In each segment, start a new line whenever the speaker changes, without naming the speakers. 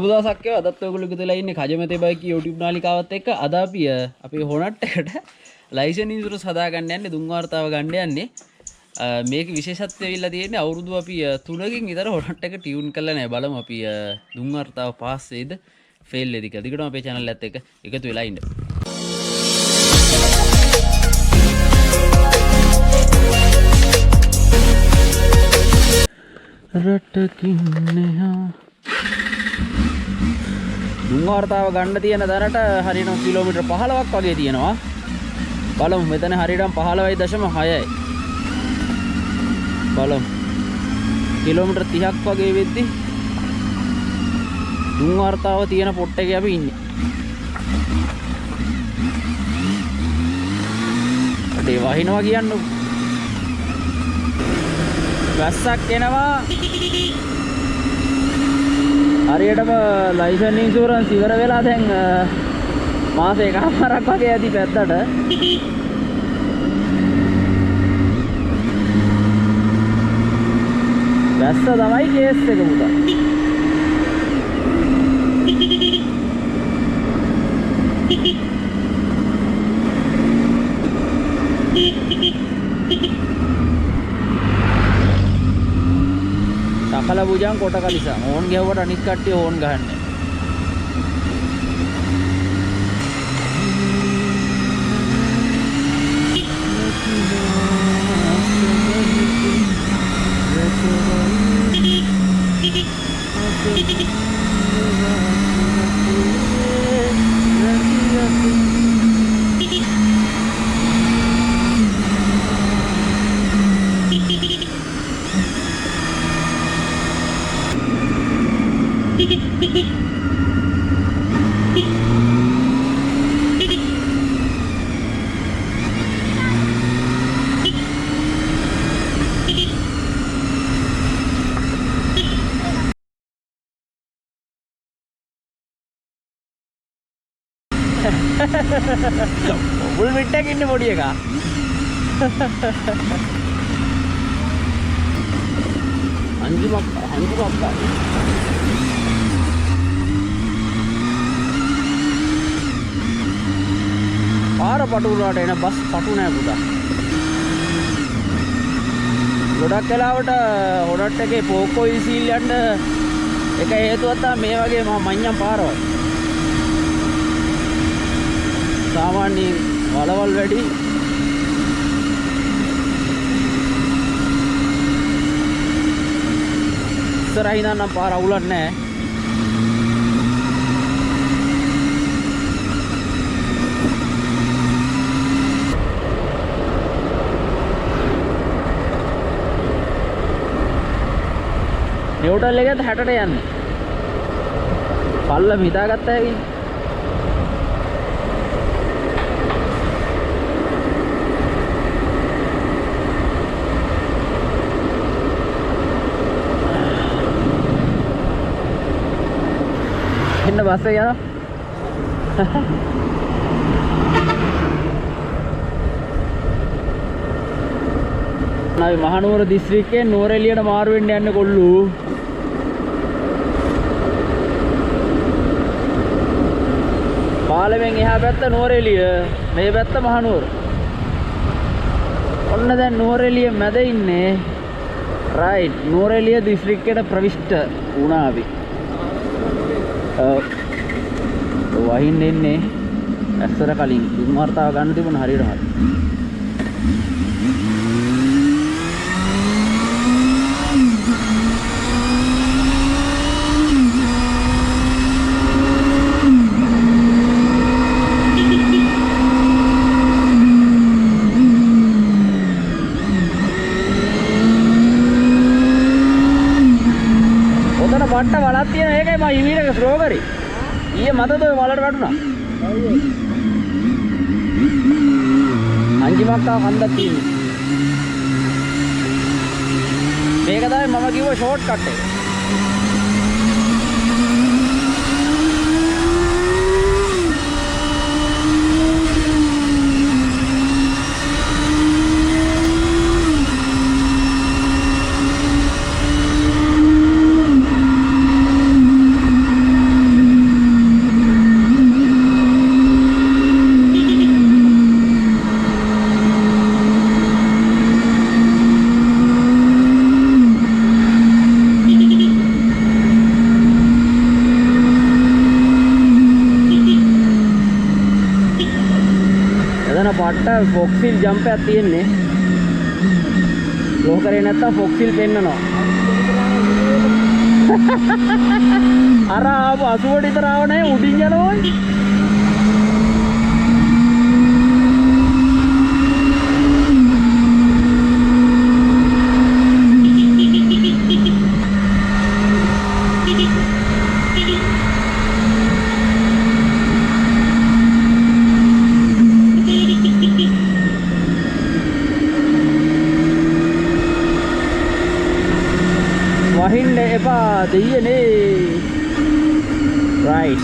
සුබ දවසක් වේවා. අදත් ඔයගොල්ලෝ එකතු වෙලා ඉන්නේ කජමතේ බයික් YouTube නාලිකාවත් එක්ක. අද අපි අපේ හොනට් එකට ලයිසන් ඉන්ෂුරන්ස් හදා ගන්න යන්නේ, දුම් වාර්තාව ගන්න යන්නේ. මේක විශේෂත්වය වෙලා තියෙන්නේ අවුරුදු අපි 3කින් විතර හොනට් එක ටියුන් කරලා නැහැ. බලමු අපි දුම් වාර්තාව පාස් වේද ෆේල් වේද කියලා. දිගටම අපේ channel එකත් එක්ක එකතු වෙලා ඉන්න. රටකින් neha දුම් වාර්තාව ගන්න තියෙන දරට හරියටම කිලෝමීටර් 15ක් වගේ තියෙනවා. බලමු මෙතන හරියටම 15.6යි. බලමු කිලෝමීටර් 30ක් වගේ වෙද්දි දුම් වාර්තාව තියෙන පොට් එකේ අපි ඉන්නේ. ඒ වහිනවා කියන්නේ වැස්සක් එනවා. හරියටම ලයිසන් ඉන්ෂුරන්ස් ඉවර වෙලා දැන් මාස එකමාරක් වගේ ඇති පැත්තට. වැස්ස තමයි කේස් එක පුතා. සකල බුජන් කොට කලිසා ඕන් ගැව්වට අනිත් කට්ටිය ඕන් ගහන්නේ. බුල් මිට්ටක් ඉන්නේ පොඩි එකා. අංජුමක් පාර පටු වලට එන බස් පටු නෑ පුතා. ගොඩක් වෙලාවට හොඩට් එකේ පෝකෝ ඉසීල් යන්න එක හේතුවක් තමයි මේ වගේ මඤ්ඤම් පාරවල්. සාමාන්‍යයෙන් වලවල් වැඩි. ඉස්සරහින් නම් පාර අවුලක් නැහැ. නිව්ටල් එකත් 60ට යන්නේ. පල්ලම හිතාගත්තා හැකියි. ඉන්න බස් එක යනවා. අපි මහනුවර දිස්ත්‍රික්කයේ නුවරඑළියට මාරු වෙන්න යන්නේ කොල්ලු. පාලෙන් එහා පැත්ත නුවරඑළිය, මේ පැත්ත මහනුවර. ඔන්න දැන් නුවරඑළිය මැද ඉන්නේ. රයිට්, නුවරඑළිය දිස්ත්‍රික්කයට ප්‍රවිෂ්ඨ වුණා අපි. වහින්න එන්නේ ඇස්සර කලින් දුම් වාර්තාව ගන්න තිබුණ හරියට හරි. ඔතන බට්ට වලක් තියෙන ඒකයි මම ඉමීට ස්ලෝ කරේ. ඊයේ මතද ඔය වලට වැටුණා. අංජිමක්කා කන්දක් තියෙන්නේ. මේක තමයි මම කිව්ව ෂෝට් කට් එක. මෙතන පට්ට ෆොක්සිල් ජම්ප් එකක් තියෙන්නේ. ලෝ කරේ නැත්තම් ෆොක්සිල් පෙන්නනවා. අර ආපු 80 විතර ආව නැහැ උඩින් යනවා. වහින්න එපා දෙයියනේ. right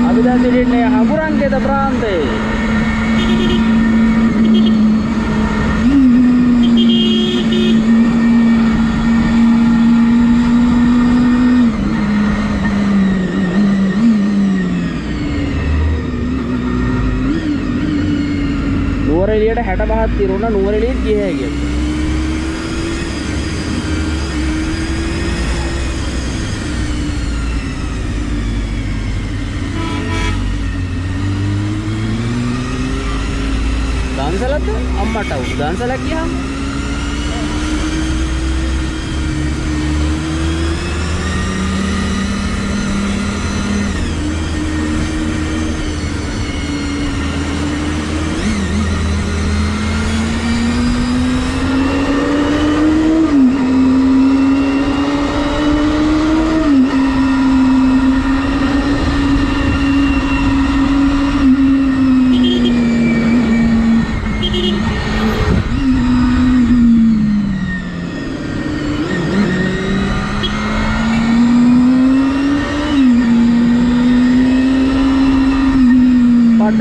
අපි දැන් ඉන්නේ හඹුරන්ගේද ප්‍රාන්තේ. නුවරඑළියට 65ක් තිරුණා. නුවරඑළියට ගිය හැකියි. දන්සලත් අම්මට උ දන්සලක් ගියාම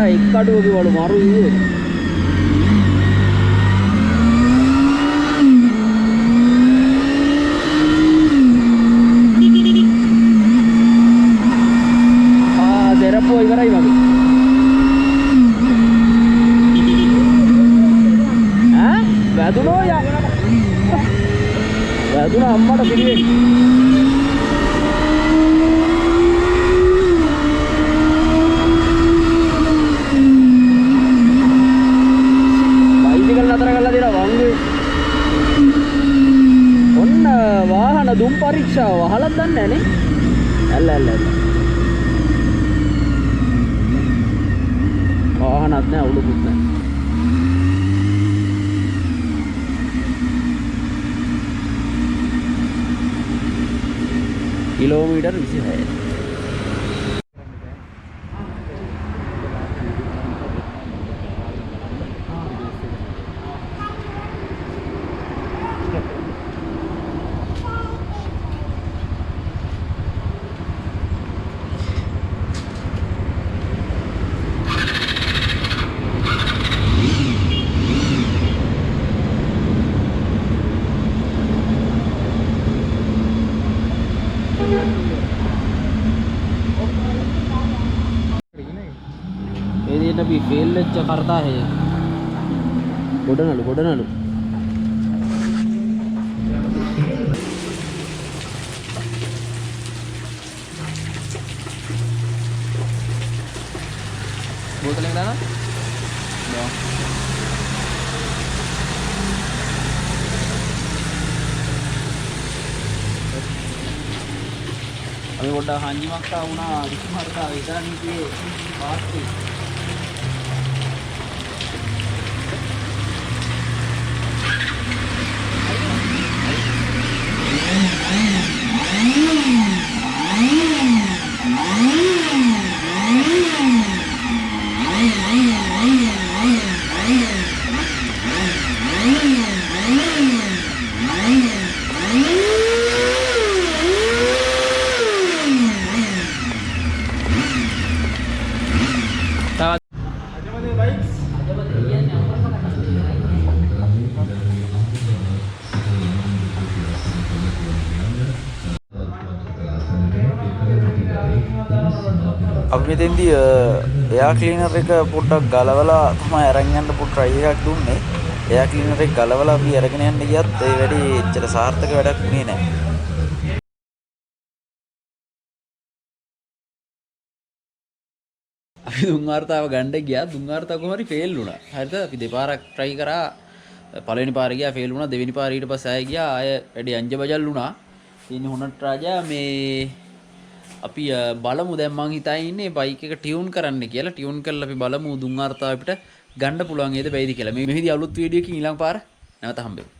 එක්කඩුව කිවලු මරු ඉන්නේ. දෙරපුව ඉවරයි වගේ. වැදුනෝ යා. වැදුනා අම්මට පිළිවෙල. वाहन दुम परीक्षा वहल दन्ने अल्ल वाहन अवलुकुट्ने किलोमीटर 26 भी फेल करता है गोडनलू बोतल अभी गोड्डा हांजी मक्ता उना मारता इधर नीचे बात थी අපි මෙතෙන්දී එයා ක්ලීනර් එක පොඩ්ඩක් ගලවලා තමයි අරන් යන්න පොඩ් try එකක් දුන්නේ.
එයා ක්ලීනර් එක ගලවලා අපි අරගෙන යන්න ගියත් ඒ වැඩි එච්චර සාර්ථක වැඩක් වුණේ නැහැ.
අපි දුම් වාර්තාව ගන්න ගියා. දුම් වාර්තාව කොහොම හරි ෆේල් වුණා. හරිද? අපි දෙපාරක් try කරා. පළවෙනි පාරේ ගියා ෆේල් වුණා. දෙවෙනි පාරේ ඊට පස්සේ ආයෙ ගියා. ආයෙ වැඩි අංජබජල් වුණා. ඉතින් හොනට් රාජා මේ අපි බලමු දැන් මං හිතා ඉන්නේ බයික් එක ටියුන් කරන්න කියලා. ටියුන් කරලා අපි බලමු දුම් වාර්තාව අපිට ගන්න පුළුවන් ඒද බැයිද කියලා. මේ මෙහිදී අලුත් වීඩියෝ එකකින් ඊළඟ පාර නැවත හම්බෙමු.